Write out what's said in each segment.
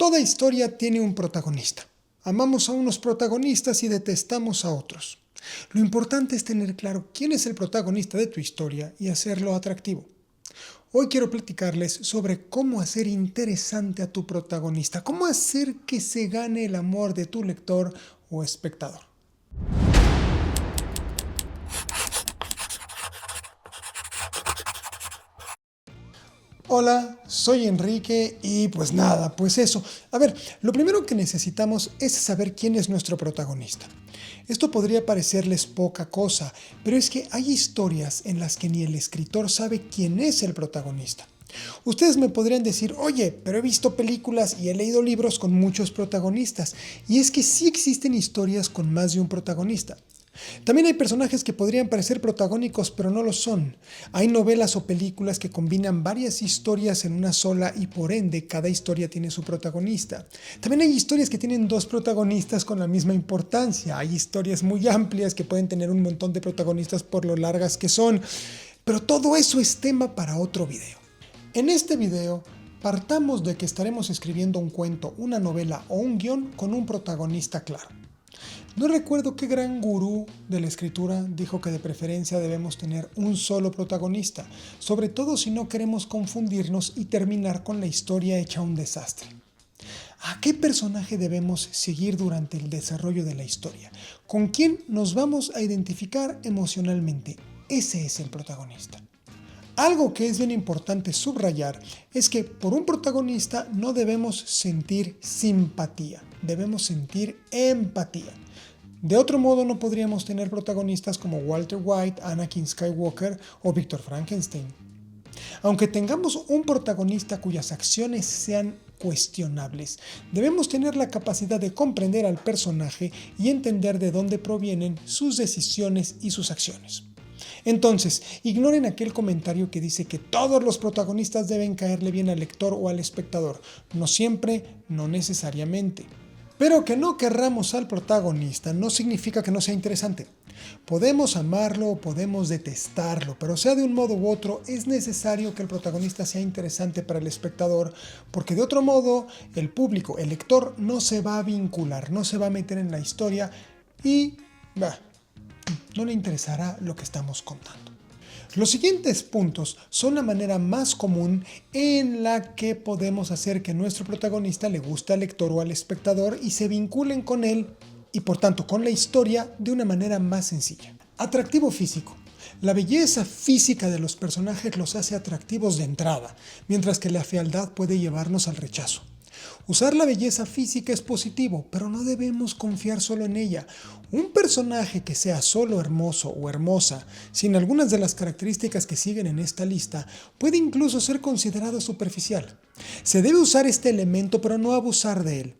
Toda historia tiene un protagonista. Amamos a unos protagonistas y detestamos a otros. Lo importante es tener claro quién es el protagonista de tu historia y hacerlo atractivo. Hoy quiero platicarles sobre cómo hacer interesante a tu protagonista, cómo hacer que se gane el amor de tu lector o espectador. Hola, soy Enrique y pues nada, pues eso. A ver, lo primero que necesitamos es saber quién es nuestro protagonista. Esto podría parecerles poca cosa, pero es que hay historias en las que ni el escritor sabe quién es el protagonista. Ustedes me podrían decir, oye, pero he visto películas y he leído libros con muchos protagonistas, y es que sí existen historias con más de un protagonista. También hay personajes que podrían parecer protagónicos, pero no lo son. Hay novelas o películas que combinan varias historias en una sola y por ende cada historia tiene su protagonista. También hay historias que tienen dos protagonistas con la misma importancia. Hay historias muy amplias que pueden tener un montón de protagonistas por lo largas que son. Pero todo eso es tema para otro video. En este video partamos de que estaremos escribiendo un cuento, una novela o un guión con un protagonista claro. No recuerdo qué gran gurú de la escritura dijo que de preferencia debemos tener un solo protagonista, sobre todo si no queremos confundirnos y terminar con la historia hecha un desastre. ¿A qué personaje debemos seguir durante el desarrollo de la historia? ¿Con quién nos vamos a identificar emocionalmente? Ese es el protagonista. Algo que es bien importante subrayar es que por un protagonista no debemos sentir simpatía, debemos sentir empatía. De otro modo no podríamos tener protagonistas como Walter White, Anakin Skywalker o Víctor Frankenstein. Aunque tengamos un protagonista cuyas acciones sean cuestionables, debemos tener la capacidad de comprender al personaje y entender de dónde provienen sus decisiones y sus acciones. Entonces, ignoren aquel comentario que dice que todos los protagonistas deben caerle bien al lector o al espectador. No siempre, no necesariamente. Pero que no querramos al protagonista no significa que no sea interesante. Podemos amarlo o podemos detestarlo, pero sea de un modo u otro, es necesario que el protagonista sea interesante para el espectador, porque de otro modo, el público, el lector, no se va a vincular, no se va a meter en la historia y no le interesará lo que estamos contando. Los siguientes puntos son la manera más común en la que podemos hacer que nuestro protagonista le guste al lector o al espectador y se vinculen con él y por tanto con la historia de una manera más sencilla. Atractivo físico. La belleza física de los personajes los hace atractivos de entrada, mientras que la fealdad puede llevarnos al rechazo. Usar la belleza física es positivo, pero no debemos confiar solo en ella. Un personaje que sea solo hermoso o hermosa, sin algunas de las características que siguen en esta lista, puede incluso ser considerado superficial. Se debe usar este elemento, pero no abusar de él.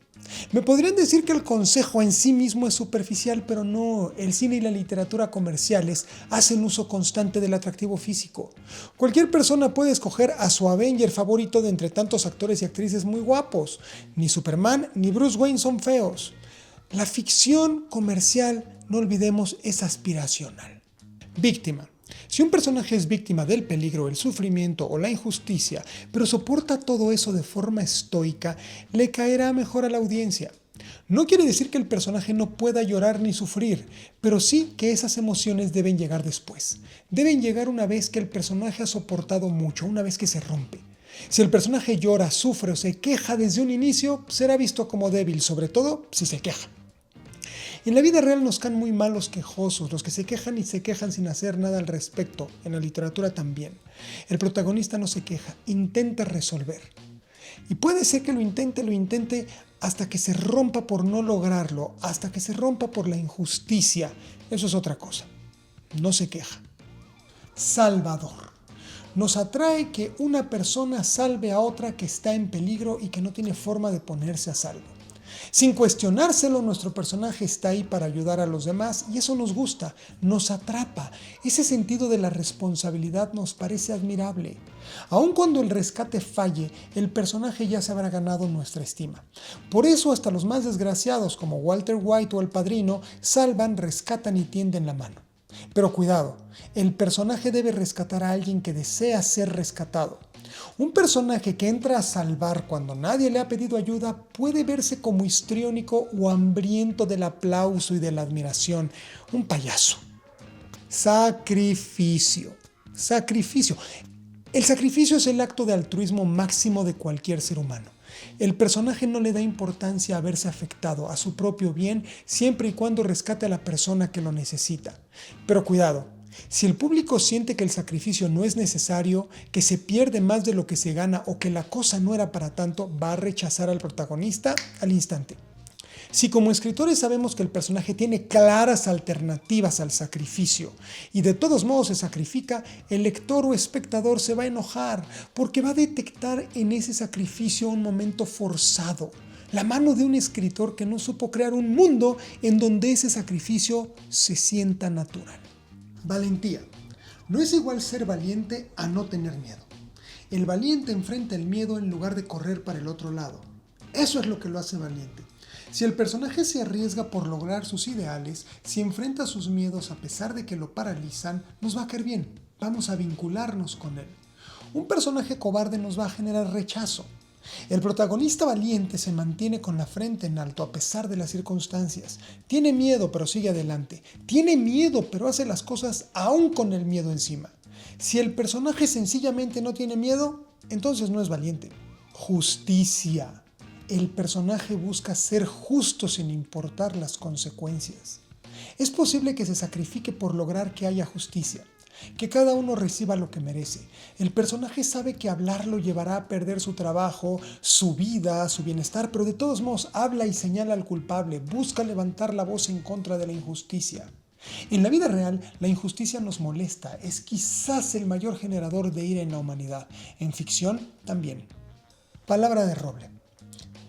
Me podrían decir que el consejo en sí mismo es superficial, pero no, el cine y la literatura comerciales hacen uso constante del atractivo físico. Cualquier persona puede escoger a su Avenger favorito de entre tantos actores y actrices muy guapos. Ni Superman ni Bruce Wayne son feos. La ficción comercial, no olvidemos, es aspiracional. Víctima. Si un personaje es víctima del peligro, el sufrimiento o la injusticia, pero soporta todo eso de forma estoica, le caerá mejor a la audiencia. No quiere decir que el personaje no pueda llorar ni sufrir, pero sí que esas emociones deben llegar después. Deben llegar una vez que el personaje ha soportado mucho, una vez que se rompe. Si el personaje llora, sufre o se queja desde un inicio, será visto como débil, sobre todo si se queja. En la vida real nos caen muy mal los quejosos, los que se quejan y se quejan sin hacer nada al respecto. En la literatura también. El protagonista no se queja, intenta resolver. Y puede ser que lo intente hasta que se rompa por no lograrlo, hasta que se rompa por la injusticia. Eso es otra cosa. No se queja. Salvador. Nos atrae que una persona salve a otra que está en peligro y que no tiene forma de ponerse a salvo. Sin cuestionárselo, nuestro personaje está ahí para ayudar a los demás y eso nos gusta, nos atrapa. Ese sentido de la responsabilidad nos parece admirable. Aun cuando el rescate falle, el personaje ya se habrá ganado nuestra estima. Por eso hasta los más desgraciados como Walter White o El Padrino salvan, rescatan y tienden la mano. Pero cuidado, el personaje debe rescatar a alguien que desea ser rescatado. Un personaje que entra a salvar cuando nadie le ha pedido ayuda puede verse como histriónico o hambriento del aplauso y de la admiración. Un payaso. Sacrificio. Sacrificio. El sacrificio es el acto de altruismo máximo de cualquier ser humano. El personaje no le da importancia a verse afectado a su propio bien siempre y cuando rescate a la persona que lo necesita. Pero cuidado, si el público siente que el sacrificio no es necesario, que se pierde más de lo que se gana o que la cosa no era para tanto, va a rechazar al protagonista al instante. Si como escritores sabemos que el personaje tiene claras alternativas al sacrificio y de todos modos se sacrifica, el lector o espectador se va a enojar porque va a detectar en ese sacrificio un momento forzado, la mano de un escritor que no supo crear un mundo en donde ese sacrificio se sienta natural. Valentía. No es igual ser valiente a no tener miedo. El valiente enfrenta el miedo en lugar de correr para el otro lado. Eso es lo que lo hace valiente. Si el personaje se arriesga por lograr sus ideales, si enfrenta sus miedos a pesar de que lo paralizan, nos va a caer bien. Vamos a vincularnos con él. Un personaje cobarde nos va a generar rechazo. El protagonista valiente se mantiene con la frente en alto a pesar de las circunstancias. Tiene miedo pero sigue adelante. Tiene miedo pero hace las cosas aún con el miedo encima. Si el personaje sencillamente no tiene miedo, entonces no es valiente. Justicia. El personaje busca ser justo sin importar las consecuencias. Es posible que se sacrifique por lograr que haya justicia, que cada uno reciba lo que merece. El personaje sabe que hablar lo llevará a perder su trabajo, su vida, su bienestar, pero de todos modos habla y señala al culpable, busca levantar la voz en contra de la injusticia. En la vida real, la injusticia nos molesta, es quizás el mayor generador de ira en la humanidad. En ficción, también. Palabra de roble.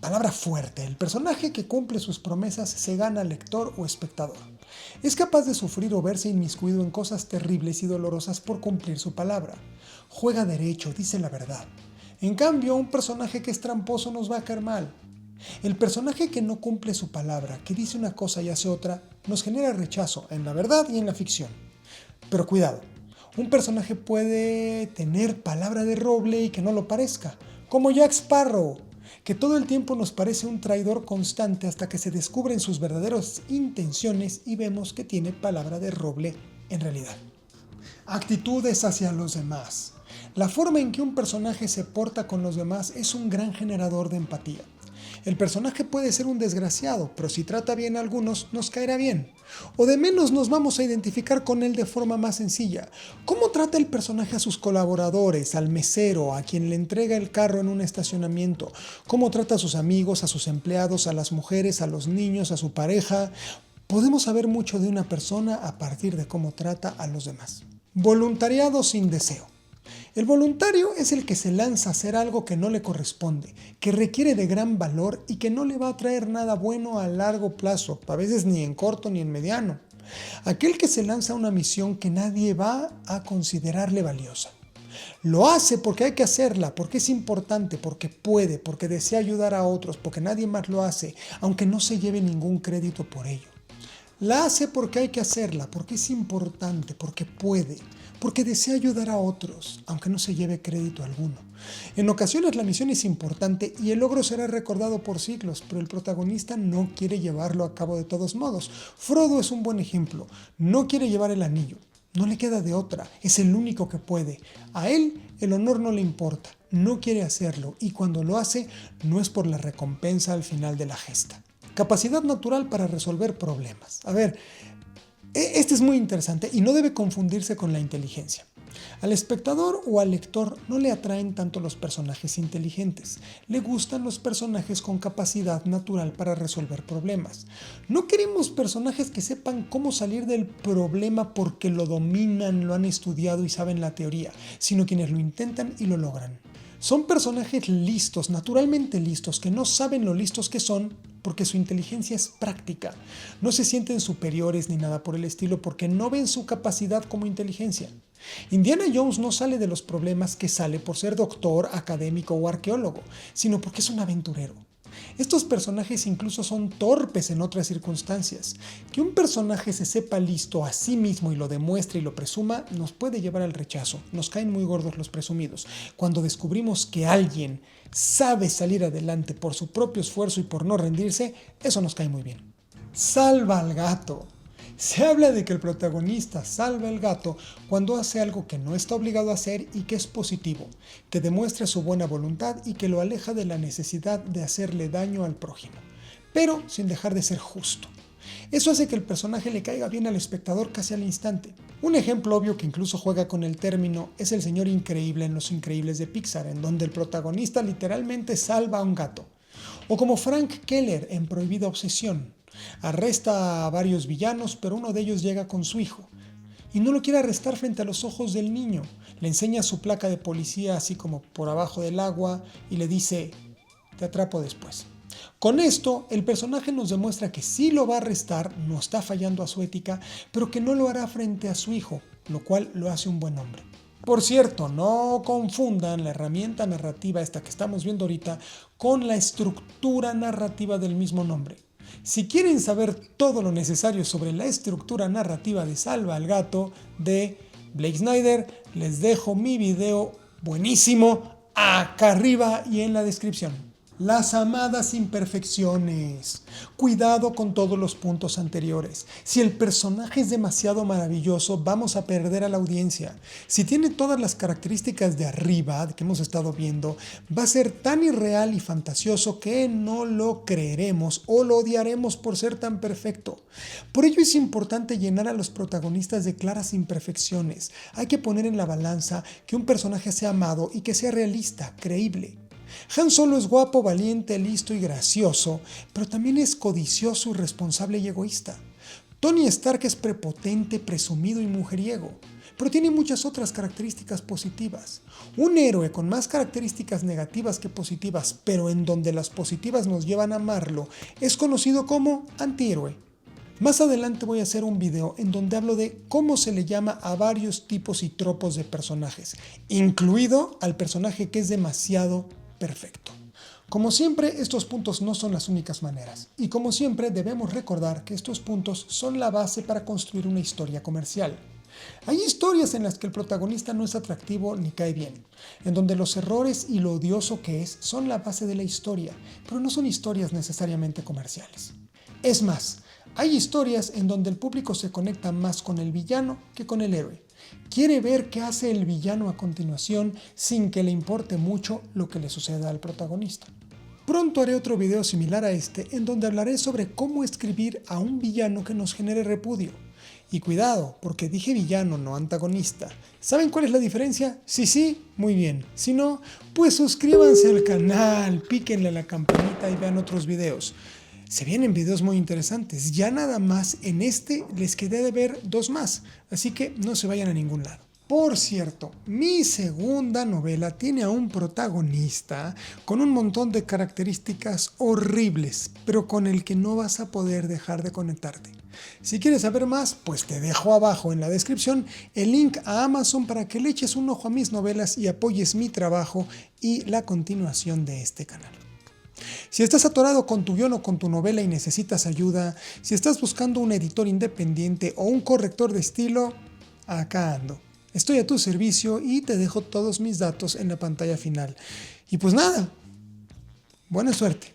Palabra fuerte. El personaje que cumple sus promesas se gana al lector o espectador. Es capaz de sufrir o verse inmiscuido en cosas terribles y dolorosas por cumplir su palabra. Juega derecho, dice la verdad. En cambio, un personaje que es tramposo nos va a caer mal. El personaje que no cumple su palabra, que dice una cosa y hace otra, nos genera rechazo en la verdad y en la ficción. Pero cuidado, un personaje puede tener palabra de roble y que no lo parezca, como Jack Sparrow, que todo el tiempo nos parece un traidor constante hasta que se descubren sus verdaderas intenciones y vemos que tiene palabra de roble en realidad. Actitudes hacia los demás. La forma en que un personaje se porta con los demás es un gran generador de empatía. El personaje puede ser un desgraciado, pero si trata bien a algunos, nos caerá bien. O de menos nos vamos a identificar con él de forma más sencilla. ¿Cómo trata el personaje a sus colaboradores, al mesero, a quien le entrega el carro en un estacionamiento? ¿Cómo trata a sus amigos, a sus empleados, a las mujeres, a los niños, a su pareja? Podemos saber mucho de una persona a partir de cómo trata a los demás. Voluntariado sin deseo. El voluntario es el que se lanza a hacer algo que no le corresponde, que requiere de gran valor y que no le va a traer nada bueno a largo plazo, a veces ni en corto ni en mediano. Aquel que se lanza a una misión que nadie va a considerarle valiosa. Lo hace porque hay que hacerla, porque es importante, porque puede, porque desea ayudar a otros, porque nadie más lo hace, aunque no se lleve ningún crédito por ello. La hace porque hay que hacerla, porque es importante, porque puede, porque desea ayudar a otros, aunque no se lleve crédito alguno. En ocasiones la misión es importante y el logro será recordado por siglos, pero el protagonista no quiere llevarlo a cabo de todos modos. Frodo es un buen ejemplo. No quiere llevar el anillo. No le queda de otra. Es el único que puede. A él el honor no le importa. No quiere hacerlo y cuando lo hace no es por la recompensa al final de la gesta. Capacidad natural para resolver problemas. A ver, este es muy interesante y no debe confundirse con la inteligencia. Al espectador o al lector no le atraen tanto los personajes inteligentes, le gustan los personajes con capacidad natural para resolver problemas. No queremos personajes que sepan cómo salir del problema porque lo dominan, lo han estudiado y saben la teoría, sino quienes lo intentan y lo logran. Son personajes listos, naturalmente listos, que no saben lo listos que son porque su inteligencia es práctica. No se sienten superiores ni nada por el estilo porque no ven su capacidad como inteligencia. Indiana Jones no sale de los problemas que sale por ser doctor, académico o arqueólogo, sino porque es un aventurero. Estos personajes incluso son torpes en otras circunstancias. Que un personaje se sepa listo a sí mismo y lo demuestre y lo presuma nos puede llevar al rechazo. Nos caen muy gordos los presumidos. Cuando descubrimos que alguien sabe salir adelante por su propio esfuerzo y por no rendirse, eso nos cae muy bien. Salva al gato. Se habla de que el protagonista salva al gato cuando hace algo que no está obligado a hacer y que es positivo, que demuestra su buena voluntad y que lo aleja de la necesidad de hacerle daño al prójimo, pero sin dejar de ser justo. Eso hace que el personaje le caiga bien al espectador casi al instante. Un ejemplo obvio que incluso juega con el término es el señor increíble en Los Increíbles de Pixar, en donde el protagonista literalmente salva a un gato. O como Frank Keller en Prohibida Obsesión. Arresta a varios villanos, pero uno de ellos llega con su hijo. Y no lo quiere arrestar frente a los ojos del niño. Le enseña su placa de policía así como por abajo del agua y le dice, te atrapo después. Con esto, el personaje nos demuestra que sí lo va a arrestar, no está fallando a su ética, pero que no lo hará frente a su hijo, lo cual lo hace un buen hombre. Por cierto, no confundan la herramienta narrativa esta que estamos viendo ahorita con la estructura narrativa del mismo nombre. Si quieren saber todo lo necesario sobre la estructura narrativa de Salva al Gato de Blake Snyder, les dejo mi video buenísimo acá arriba y en la descripción. Las amadas imperfecciones. Cuidado con todos los puntos anteriores. Si el personaje es demasiado maravilloso, vamos a perder a la audiencia. Si tiene todas las características de arriba que hemos estado viendo, va a ser tan irreal y fantasioso que no lo creeremos o lo odiaremos por ser tan perfecto. Por ello es importante llenar a los protagonistas de claras imperfecciones. Hay que poner en la balanza que un personaje sea amado y que sea realista, creíble. Han Solo es guapo, valiente, listo y gracioso, pero también es codicioso, irresponsable y egoísta. Tony Stark es prepotente, presumido y mujeriego, pero tiene muchas otras características positivas. Un héroe con más características negativas que positivas, pero en donde las positivas nos llevan a amarlo, es conocido como antihéroe. Más adelante voy a hacer un video en donde hablo de cómo se le llama a varios tipos y tropos de personajes, incluido al personaje que es demasiado perfecto. Como siempre, estos puntos no son las únicas maneras, y como siempre debemos recordar que estos puntos son la base para construir una historia comercial. Hay historias en las que el protagonista no es atractivo ni cae bien, en donde los errores y lo odioso que es son la base de la historia, pero no son historias necesariamente comerciales. Es más, hay historias en donde el público se conecta más con el villano que con el héroe. Quiere ver qué hace el villano a continuación sin que le importe mucho lo que le suceda al protagonista. Pronto haré otro video similar a este en donde hablaré sobre cómo escribir a un villano que nos genere repudio. Y cuidado, porque dije villano, no antagonista. ¿Saben cuál es la diferencia? Sí, muy bien. Si no, pues suscríbanse al canal, píquenle a la campanita y vean otros videos. Se vienen videos muy interesantes. Ya nada más en este les quedé de ver 2 más, así que no se vayan a ningún lado. Por cierto, mi segunda novela tiene a un protagonista con un montón de características horribles, pero con el que no vas a poder dejar de conectarte. Si quieres saber más, pues te dejo abajo en la descripción el link a Amazon para que le eches un ojo a mis novelas y apoyes mi trabajo y la continuación de este canal. Si estás atorado con tu guión o con tu novela y necesitas ayuda, si estás buscando un editor independiente o un corrector de estilo, acá ando. Estoy a tu servicio y te dejo todos mis datos en la pantalla final. Y pues nada, buena suerte.